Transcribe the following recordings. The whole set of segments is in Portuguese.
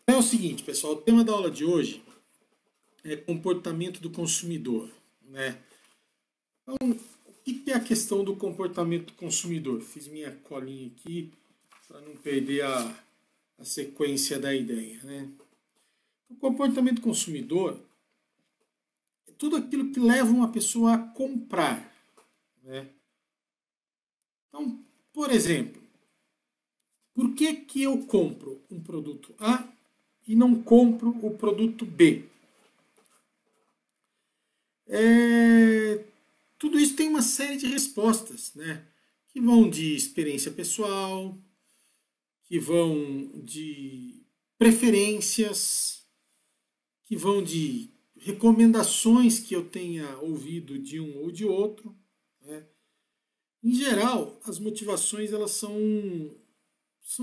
É o seguinte, pessoal, o tema da aula de hoje é comportamento do consumidor, né? Então, o que é a questão do comportamento do consumidor? Fiz minha colinha aqui para não perder a sequência da ideia, né? O comportamento do consumidor é tudo aquilo que leva uma pessoa a comprar, né? Então, por exemplo, por que eu compro um produto A e não compro o produto B? Tudo isso tem uma série de respostas, né? Que vão de experiência pessoal, que vão de preferências, que vão de recomendações que eu tenha ouvido de um ou de outro, né? Em geral, as motivações elas são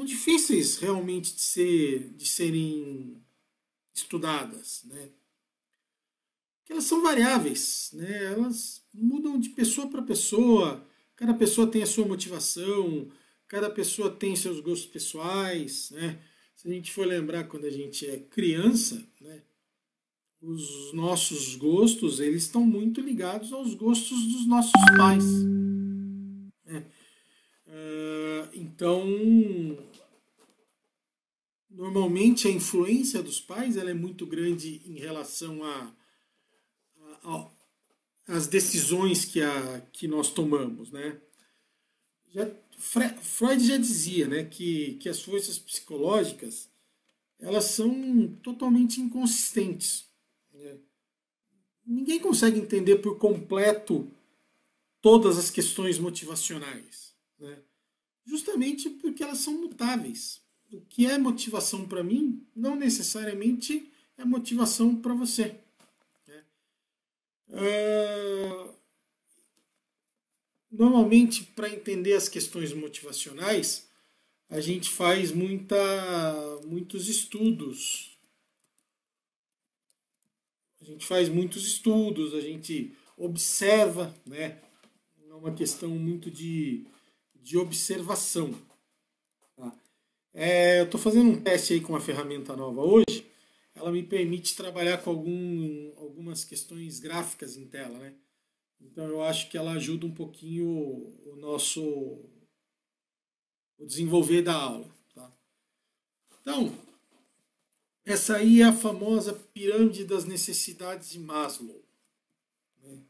difíceis realmente de serem estudadas, né? Porque elas são variáveis, né? Elas mudam de pessoa para pessoa, cada pessoa tem a sua motivação, cada pessoa tem seus gostos pessoais, né? Se a gente for lembrar quando a gente é criança, né? Os nossos gostos, eles estão muito ligados aos gostos dos nossos pais, né? Então, normalmente a influência dos pais ela é muito grande em relação às decisões que nós tomamos, né? Freud já dizia, né, que as forças psicológicas elas são totalmente inconsistentes, né? Ninguém consegue entender por completo todas as questões motivacionais, né? Justamente porque elas são mutáveis. O que é motivação para mim não necessariamente é motivação para você, né? Normalmente, para entender as questões motivacionais, a gente faz muitos estudos. A gente observa, né? É uma questão muito de observação. Tá? Eu estou fazendo um teste aí com uma ferramenta nova hoje. Ela me permite trabalhar com algumas questões gráficas em tela, né? Então eu acho que ela ajuda um pouquinho o desenvolver da aula. Tá? Então, essa aí é a famosa pirâmide das necessidades de Maslow. Né?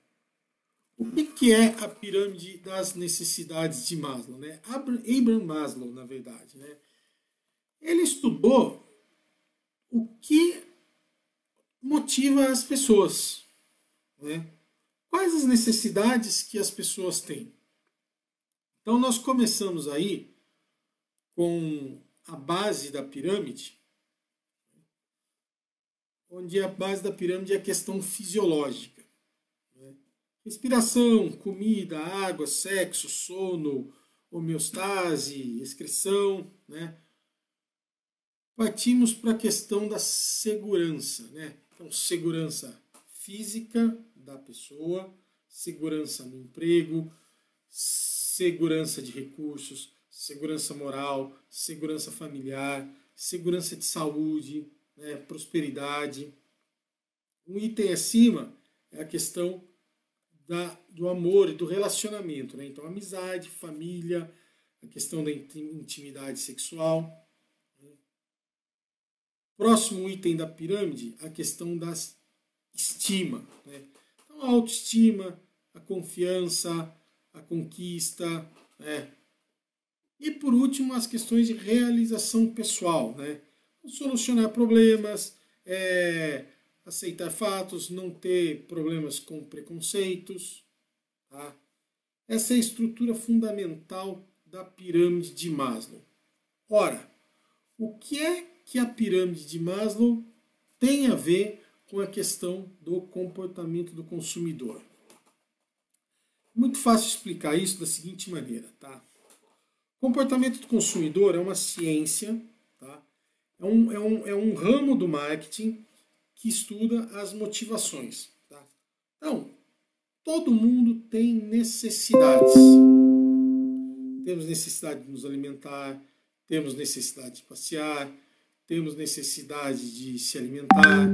O que é a pirâmide das necessidades de Maslow? Né? Abraham Maslow, na verdade. Né? Ele estudou o que motiva as pessoas. Né? Quais as necessidades que as pessoas têm? Então nós começamos aí com a base da pirâmide, onde a base da pirâmide é a questão fisiológica. Né? Respiração, comida, água, sexo, sono, homeostase, excreção. Né? Partimos para a questão da segurança. Né? Então, segurança física da pessoa, segurança no emprego, segurança de recursos, segurança moral, segurança familiar, segurança de saúde, né, prosperidade. Um item acima é a questão do amor e do relacionamento. Né? Então, amizade, família, a questão da intimidade sexual. Próximo item da pirâmide, a questão da estima. Né? Então, a autoestima, a confiança, a conquista. Né? E, por último, as questões de realização pessoal. Né? Solucionar problemas, aceitar fatos, não ter problemas com preconceitos. Tá? Essa é a estrutura fundamental da pirâmide de Maslow. Ora, o que é que a pirâmide de Maslow tem a ver com a questão do comportamento do consumidor? Muito fácil explicar isso da seguinte maneira. Tá? O comportamento do consumidor é uma ciência, tá? É um ramo do marketing que estuda as motivações. Tá? Então, todo mundo tem necessidades. Temos necessidade de nos alimentar, temos necessidade de passear, temos necessidade de se alimentar,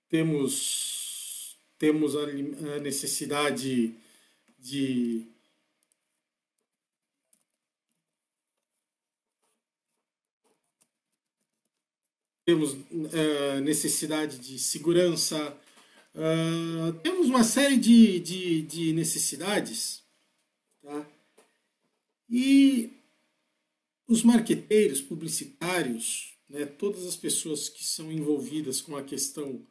temos a necessidade de necessidade de segurança, temos uma série de necessidades, tá? E os marqueteiros, publicitários, né, todas as pessoas que são envolvidas com a questão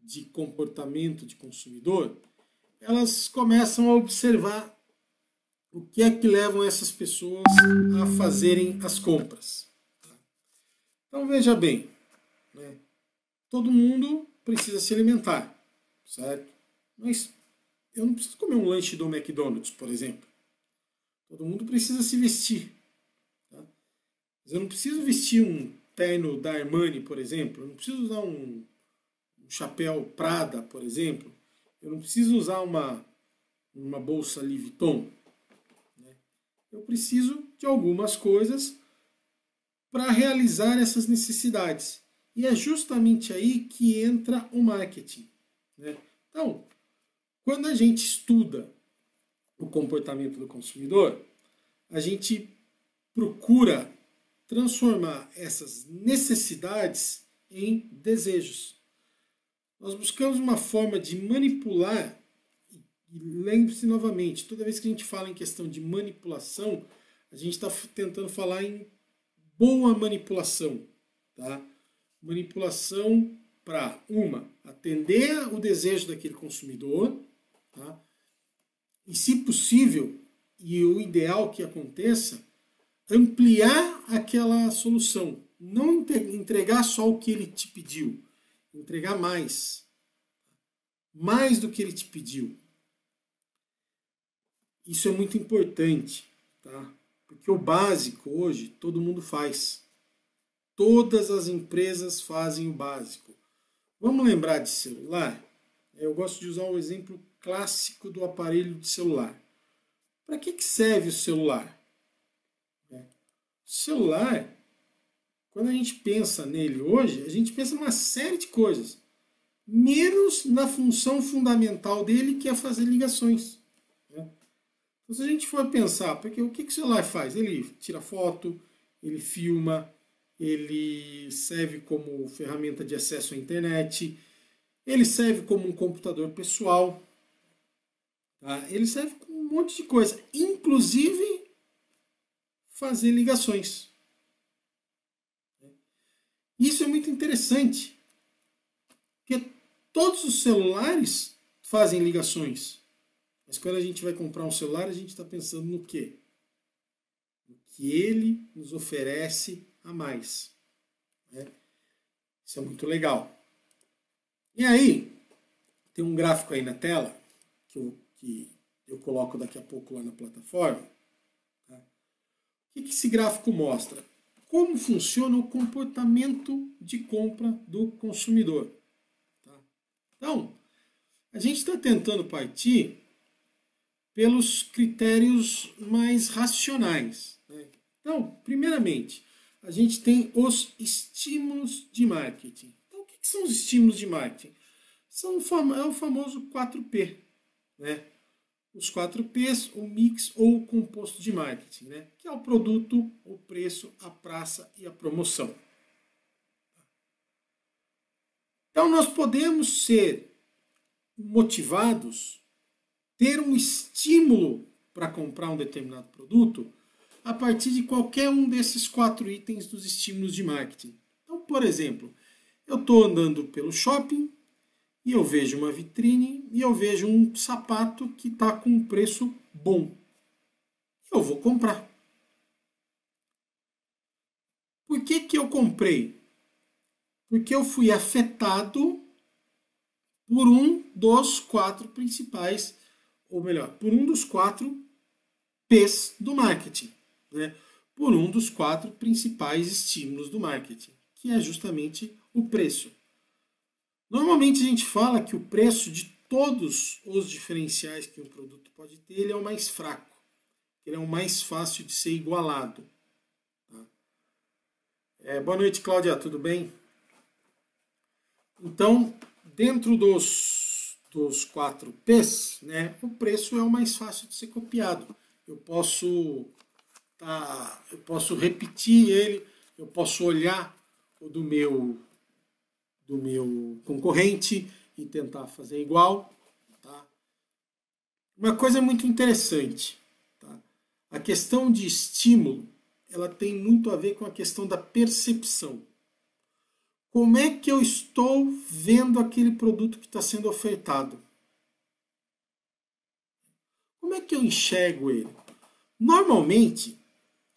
de comportamento de consumidor, elas começam a observar o que é que levam essas pessoas a fazerem as compras. Então veja bem, né, todo mundo precisa se alimentar, certo? Mas eu não preciso comer um lanche do McDonald's, por exemplo. Todo mundo precisa se vestir. Tá? Mas eu não preciso vestir um terno da Armani, por exemplo. Eu não preciso usar um chapéu Prada, por exemplo. Eu não preciso usar uma bolsa Louis Vuitton. Né? Eu preciso de algumas coisas para realizar essas necessidades. E é justamente aí que entra o marketing. Né? Então, quando a gente estuda o comportamento do consumidor, a gente procura transformar essas necessidades em desejos. Nós buscamos uma forma de manipular, e lembre-se novamente, toda vez que a gente fala em questão de manipulação, a gente está tentando falar em boa manipulação. Tá? Manipulação para, atender o desejo daquele consumidor, tá? E, se possível, e o ideal que aconteça, ampliar aquela solução. Não entregar só o que ele te pediu, entregar mais. Mais do que ele te pediu. Isso é muito importante, tá? Porque o básico hoje todo mundo faz. Todas as empresas fazem o básico. Vamos lembrar de celular? Eu gosto de usar um exemplo clássico do aparelho de celular. Para que serve o celular? O celular, quando a gente pensa nele hoje, a gente pensa numa série de coisas, menos na função fundamental dele, que é fazer ligações. Então, se a gente for pensar, porque o que o celular faz? Ele tira foto, ele filma, ele serve como ferramenta de acesso à internet, ele serve como um computador pessoal, tá? Ele serve com um monte de coisa, inclusive fazer ligações. Isso é muito interessante, porque todos os celulares fazem ligações. Mas quando a gente vai comprar um celular, a gente está pensando no quê? No que ele nos oferece a mais. Né? Isso é muito legal. E aí, tem um gráfico aí na tela, que eu coloco daqui a pouco lá na plataforma. Tá? O que esse gráfico mostra? Como funciona o comportamento de compra do consumidor. Tá? Então, a gente está tentando partir pelos critérios mais racionais. Né? Então, primeiramente, a gente tem os estímulos de marketing. Então, o que são os estímulos de marketing? É o famoso 4P. Né? Os 4Ps, o mix ou o composto de marketing, né? Que é o produto, o preço, a praça e a promoção. Então, nós podemos ser motivados, ter um estímulo para comprar um determinado produto a partir de qualquer um desses 4 itens dos estímulos de marketing. Então, por exemplo, eu estou andando pelo shopping e eu vejo uma vitrine e eu vejo um sapato que está com um preço bom. Eu vou comprar. Por que eu comprei? Porque eu fui afetado por um dos 4 principais, ou melhor, por um dos 4 P's do marketing. Né? Por um dos 4 principais estímulos do marketing, que é justamente o preço. Normalmente a gente fala que o preço de todos os diferenciais que um produto pode ter, ele é o mais fraco. Ele é o mais fácil de ser igualado. Tá? Boa noite, Cláudia, tudo bem? Então, dentro dos 4 P's, né, o preço é o mais fácil de ser copiado. Eu posso repetir ele, eu posso olhar o do meu concorrente e tentar fazer igual. Tá? Uma coisa muito interessante, tá? A questão de estímulo, ela tem muito a ver com a questão da percepção. Como é que eu estou vendo aquele produto que está sendo ofertado? Como é que eu enxergo ele? Normalmente,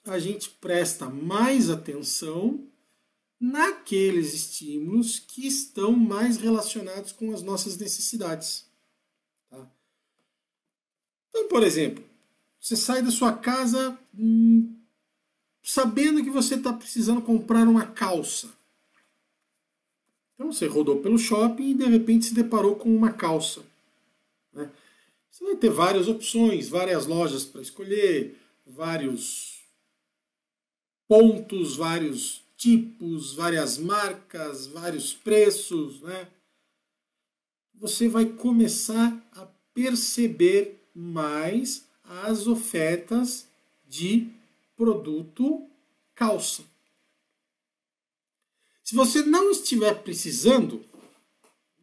a gente presta mais atenção naqueles estímulos que estão mais relacionados com as nossas necessidades. Tá? Então, por exemplo, você sai da sua casa sabendo que você está precisando comprar uma calça. Então você rodou pelo shopping e de repente se deparou com uma calça. Né? Você vai ter várias opções, várias lojas para escolher, vários pontos, vários tipos, várias marcas, vários preços. Né? Você vai começar a perceber mais as ofertas de produto calça. Se você não estiver precisando,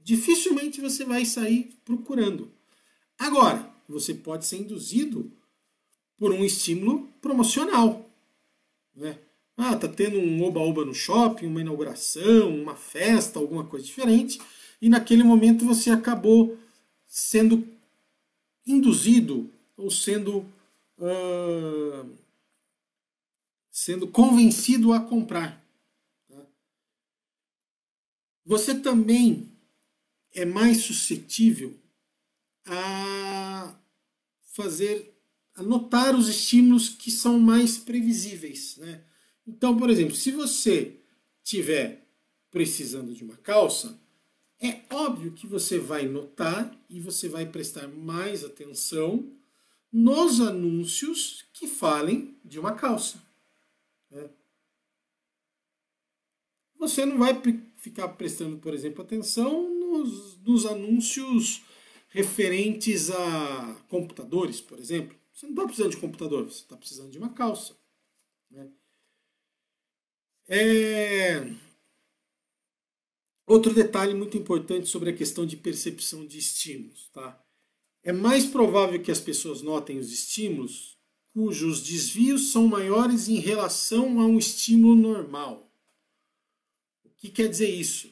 dificilmente você vai sair procurando. Agora, você pode ser induzido por um estímulo promocional. Né? Tá tendo um oba-oba no shopping, uma inauguração, uma festa, alguma coisa diferente, e naquele momento você acabou sendo induzido ou sendo convencido a comprar. Você também é mais suscetível a notar os estímulos que são mais previsíveis. Né? Então, por exemplo, se você estiver precisando de uma calça, é óbvio que você vai notar e você vai prestar mais atenção nos anúncios que falem de uma calça. Né? Você não vai ficar prestando, por exemplo, atenção nos anúncios referentes a computadores, por exemplo. Você não está precisando de computador, você está precisando de uma calça. Né? Outro detalhe muito importante sobre a questão de percepção de estímulos. Tá? É mais provável que as pessoas notem os estímulos cujos desvios são maiores em relação a um estímulo normal. O que quer dizer isso?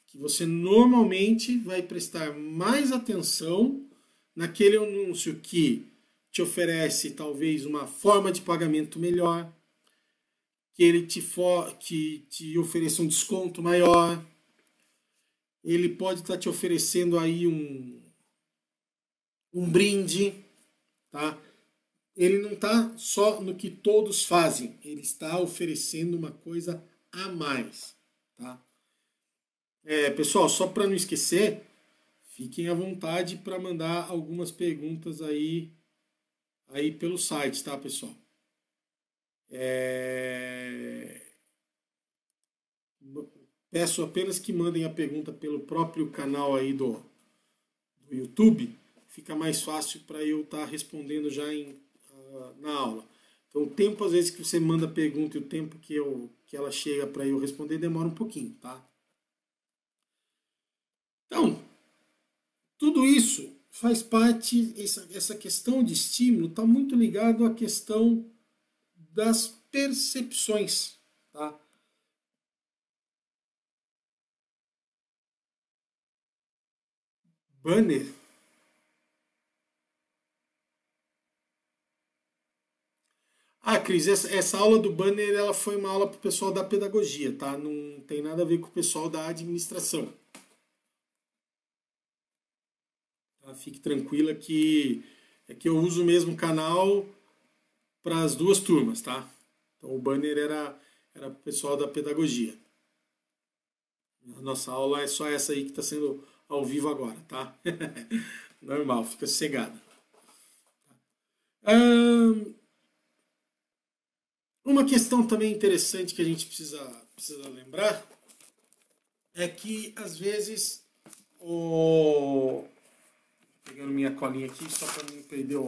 Que você normalmente vai prestar mais atenção naquele anúncio que te oferece talvez uma forma de pagamento melhor, que ele te ofereça um desconto maior, ele pode estar te oferecendo aí um brinde, tá? Ele não está só no que todos fazem, ele está oferecendo uma coisa a mais, tá? Pessoal, só para não esquecer, fiquem à vontade para mandar algumas perguntas aí pelo site, tá, pessoal? Peço apenas que mandem a pergunta pelo próprio canal aí do YouTube, fica mais fácil para eu estar respondendo já na aula. Então, o tempo às vezes que você manda a pergunta e o tempo que ela chega para eu responder demora um pouquinho, tá? Então, tudo isso faz parte, essa questão de estímulo está muito ligado à questão das percepções, tá? Banner. Cris, essa aula do banner ela foi uma aula para o pessoal da pedagogia, tá? Não tem nada a ver com o pessoal da administração. Tá? Fique tranquila que eu uso o mesmo canal para as duas turmas, tá? Então o banner era para o pessoal da pedagogia. A nossa aula é só essa aí que está sendo ao vivo agora, tá? Normal, fica sossegada. Uma questão também interessante que a gente precisa precisa lembrar é que, às vezes, pegando minha colinha aqui, só para não perder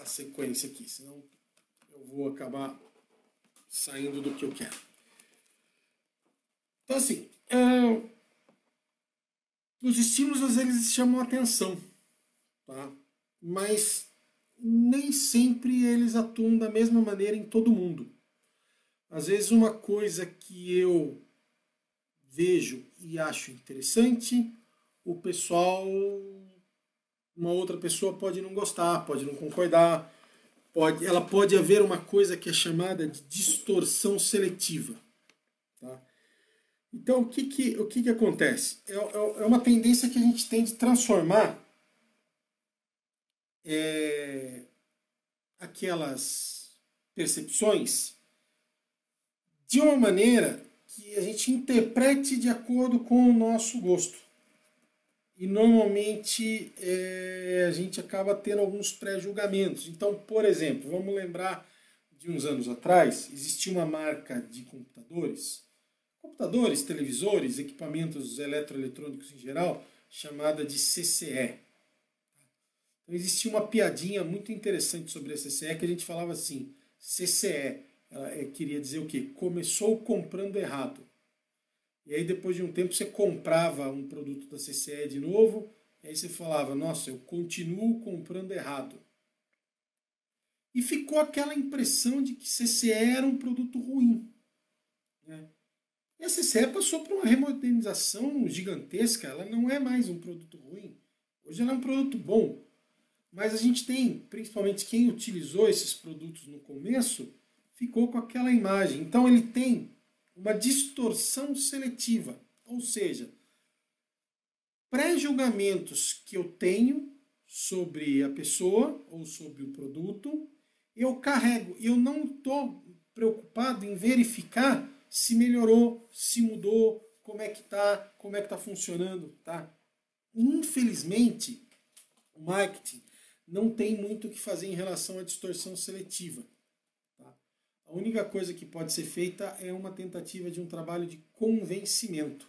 a sequência aqui, senão eu vou acabar saindo do que eu quero. Então, assim, os estímulos, às vezes, chamam a atenção, tá? Mas nem sempre eles atuam da mesma maneira em todo mundo. Às vezes, uma coisa que eu vejo e acho interessante, uma outra pessoa pode não gostar, pode não concordar, ela pode haver uma coisa que é chamada de distorção seletiva. Tá? Então, o que acontece? É uma tendência que a gente tem de transformar aquelas percepções de uma maneira que a gente interprete de acordo com o nosso gosto. E normalmente a gente acaba tendo alguns pré-julgamentos. Então, por exemplo, vamos lembrar de uns anos atrás, existia uma marca de computadores, televisores, equipamentos eletroeletrônicos em geral, chamada de CCE. Então, existia uma piadinha muito interessante sobre a CCE, que a gente falava assim, CCE, queria dizer o quê? Começou comprando errado. E aí depois de um tempo você comprava um produto da CCE de novo, e aí você falava, nossa, eu continuo comprando errado. E ficou aquela impressão de que CCE era um produto ruim. Né? E a CCE passou por uma remodernização gigantesca, ela não é mais um produto ruim. Hoje ela é um produto bom. Mas a gente tem, principalmente quem utilizou esses produtos no começo, ficou com aquela imagem. Então ele tem uma distorção seletiva, ou seja, pré-julgamentos que eu tenho sobre a pessoa ou sobre o produto, eu carrego. Eu não estou preocupado em verificar se melhorou, se mudou, como é que está funcionando. Tá? Infelizmente, o marketing não tem muito o que fazer em relação à distorção seletiva. Tá? A única coisa que pode ser feita é uma tentativa de um trabalho de convencimento.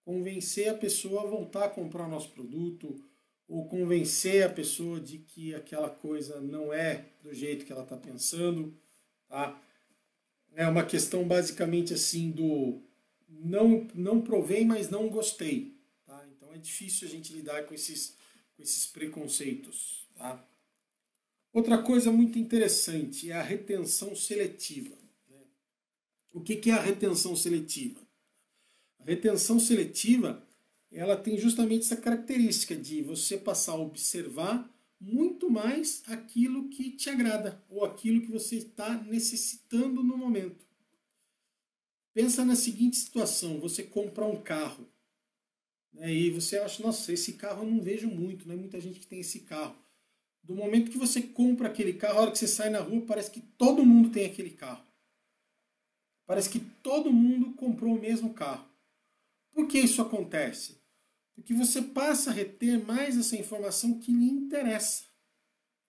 Convencer a pessoa a voltar a comprar o nosso produto, ou convencer a pessoa de que aquela coisa não é do jeito que ela está pensando. Tá? É uma questão basicamente assim do não provei, mas não gostei. Tá? Então é difícil a gente lidar com esses preconceitos. Tá? Outra coisa muito interessante é a retenção seletiva. O que é a retenção seletiva? A retenção seletiva ela tem justamente essa característica de você passar a observar muito mais aquilo que te agrada ou aquilo que você está necessitando no momento. Pensa na seguinte situação, você compra um carro e você acha, nossa, esse carro eu não vejo muito, não é muita gente que tem esse carro. Do momento que você compra aquele carro, a hora que você sai na rua, parece que todo mundo tem aquele carro. Parece que todo mundo comprou o mesmo carro. Por que isso acontece? Porque você passa a reter mais essa informação que lhe interessa.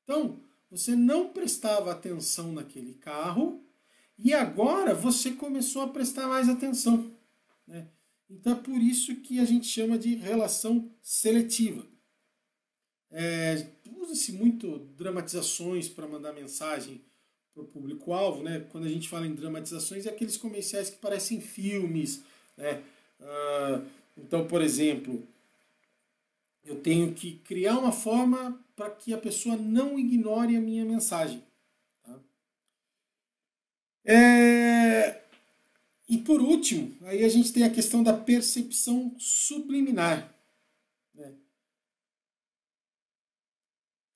Então, você não prestava atenção naquele carro e agora você começou a prestar mais atenção. Né? Então é por isso que a gente chama de relação seletiva. Usa-se muito dramatizações para mandar mensagem para o público-alvo. Né? Quando a gente fala em dramatizações, é aqueles comerciais que parecem filmes. Né? Então, por exemplo, eu tenho que criar uma forma para que a pessoa não ignore a minha mensagem. Tá? E por último, aí a gente tem a questão da percepção subliminar. Né?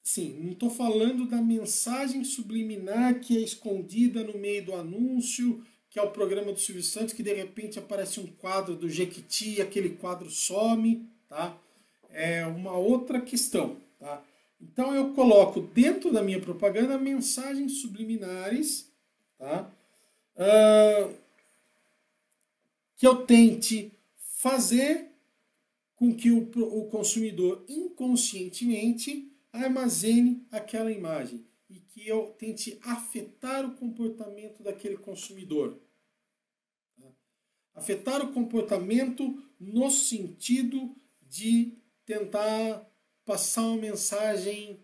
Sim, não estou falando da mensagem subliminar que é escondida no meio do anúncio, que é o programa do Silvio Santos, que de repente aparece um quadro do Jequiti e aquele quadro some. Tá? É uma outra questão. Tá? Então eu coloco dentro da minha propaganda mensagens subliminares, tá? Que eu tente fazer com que o consumidor inconscientemente armazene aquela imagem e que eu tente afetar o comportamento daquele consumidor. Afetar o comportamento no sentido de tentar passar uma mensagem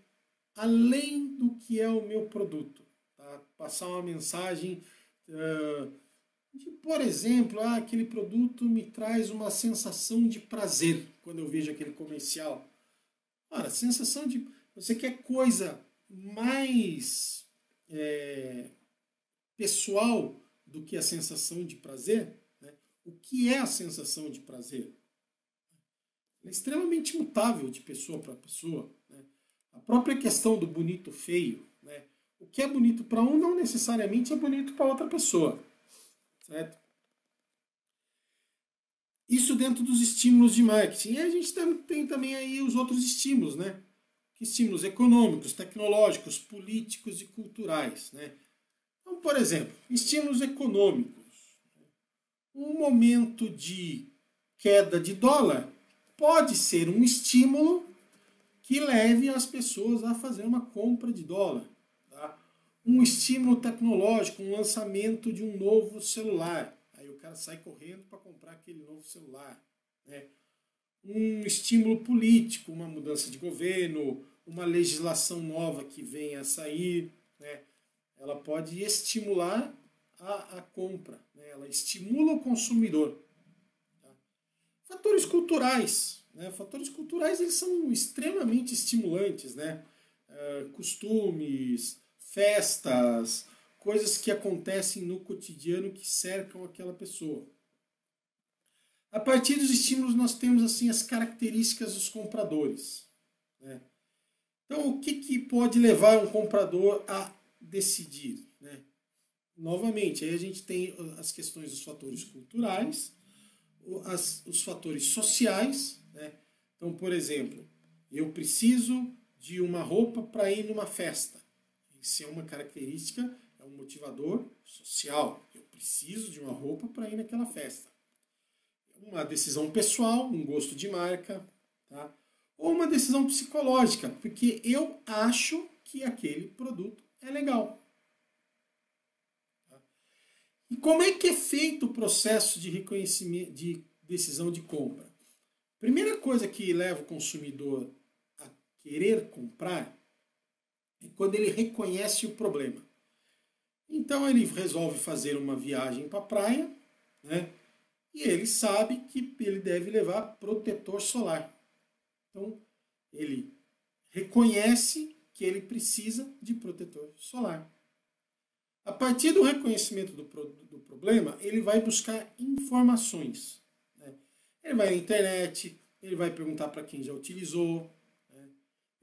além do que é o meu produto. Tá? Passar uma mensagem de, por exemplo, aquele produto me traz uma sensação de prazer quando eu vejo aquele comercial. Ora, sensação de... Você quer coisa mais pessoal do que a sensação de prazer? Né? O que é a sensação de prazer? É extremamente mutável de pessoa para pessoa. Né? A própria questão do bonito feio, né? O que é bonito para um não necessariamente é bonito para outra pessoa. Certo? Isso dentro dos estímulos de marketing. E a gente tem também aí os outros estímulos, né? Estímulos econômicos, tecnológicos, políticos e culturais. Né? Então, por exemplo, estímulos econômicos. Um momento de queda de dólar pode ser um estímulo que leve as pessoas a fazer uma compra de dólar. Tá? Um estímulo tecnológico, um lançamento de um novo celular. Aí o cara sai correndo para comprar aquele novo celular. Né? Um estímulo político, uma mudança de governo, uma legislação nova que venha a sair. Né? Ela pode estimular a compra. Né? Ela estimula o consumidor. Tá? Fatores culturais. Né? Fatores culturais eles são extremamente estimulantes. Né? Costumes, festas, coisas que acontecem no cotidiano que cercam aquela pessoa. A partir dos estímulos nós temos assim as características dos compradores. Né? Então o que pode levar um comprador a decidir? Né? Novamente, aí a gente tem as questões dos fatores culturais, os fatores sociais. Né? Então, por exemplo, eu preciso de uma roupa para ir numa festa. Isso é uma característica, é um motivador social. Eu preciso de uma roupa para ir naquela festa. Uma decisão pessoal, um gosto de marca, tá? Ou uma decisão psicológica, porque eu acho que aquele produto é legal. Tá? E como é que é feito o processo de reconhecimento, de decisão de compra? Primeira coisa que leva o consumidor a querer comprar é quando ele reconhece o problema. Então ele resolve fazer uma viagem para a praia, né? E ele sabe que ele deve levar protetor solar. Então ele reconhece que ele precisa de protetor solar. A partir do reconhecimento do problema, ele vai buscar informações. Né? Ele vai na internet, ele vai perguntar para quem já utilizou, né?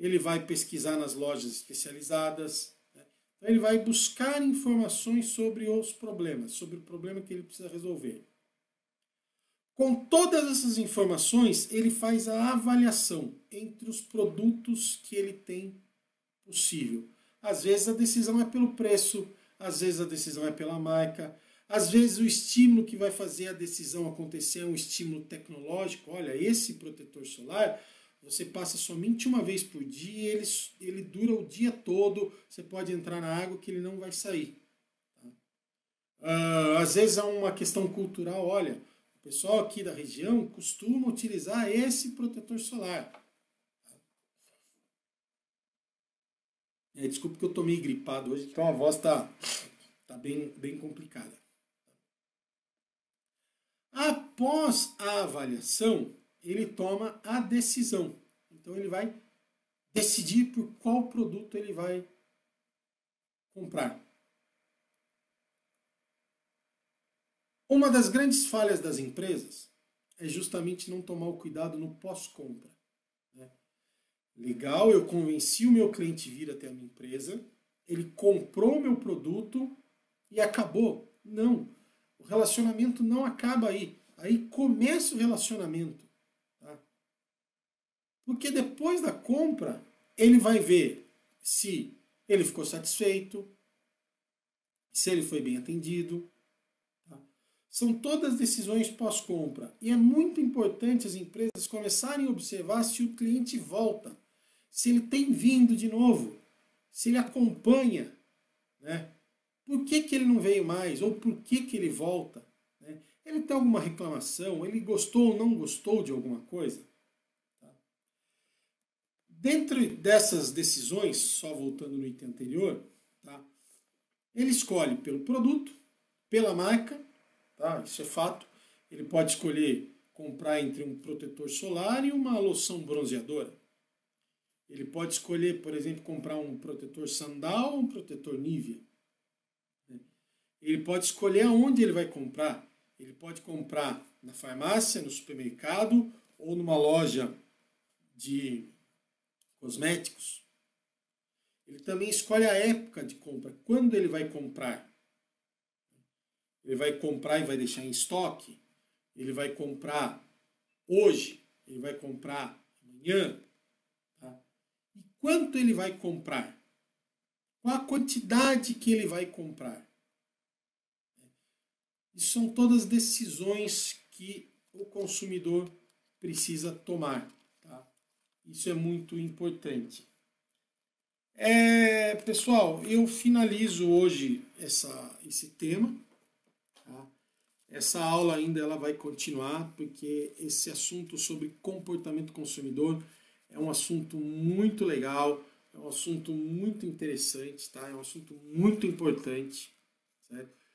Ele vai pesquisar nas lojas especializadas. Né? Então ele vai buscar informações sobre os problemas, sobre o problema que ele precisa resolver. Com todas essas informações, ele faz a avaliação entre os produtos que ele tem possível. Às vezes a decisão é pelo preço, às vezes a decisão é pela marca, às vezes o estímulo que vai fazer a decisão acontecer é um estímulo tecnológico. Olha, esse protetor solar, você passa somente uma vez por dia, ele dura o dia todo, você pode entrar na água que ele não vai sair. Às vezes é uma questão cultural, olha, o pessoal aqui da região costuma utilizar esse protetor solar. Desculpa que eu estou meio gripado hoje, então a voz está bem complicada. Após a avaliação, ele toma a decisão. Então ele vai decidir por qual produto ele vai comprar. Uma das grandes falhas das empresas é justamente não tomar o cuidado no pós-compra. Né? Legal, eu convenci o meu cliente a vir até a minha empresa, ele comprou o meu produto e acabou. Não, o relacionamento não acaba aí. Aí começa o relacionamento. Tá? Porque depois da compra, ele vai ver se ele ficou satisfeito, se ele foi bem atendido. São todas decisões pós-compra. E é muito importante as empresas começarem a observar se o cliente volta, se ele tem vindo de novo, se ele acompanha. Né? Por que ele não veio mais? Ou por que ele volta? Né? Ele tem alguma reclamação? Ele gostou ou não gostou de alguma coisa? Tá? Dentro dessas decisões, só voltando no item anterior, tá? Ele escolhe pelo produto, pela marca, tá? Isso é fato. Ele pode escolher comprar entre um protetor solar e uma loção bronzeadora. Ele pode escolher, por exemplo, comprar um protetor Sandal ou um protetor Nivea. Ele pode escolher aonde ele vai comprar. Ele pode comprar na farmácia, no supermercado ou numa loja de cosméticos. Ele também escolhe a época de compra, quando ele vai comprar. Ele vai comprar e vai deixar em estoque. Ele vai comprar hoje, ele vai comprar amanhã. Tá? E quanto ele vai comprar? Qual a quantidade que ele vai comprar? Isso são todas decisões que o consumidor precisa tomar. Tá? Isso é muito importante. Pessoal, eu finalizo hoje esse tema. Tá? Essa aula ainda ela vai continuar, porque esse assunto sobre comportamento consumidor é um assunto muito legal, é um assunto muito interessante, tá? É um assunto muito importante, certo?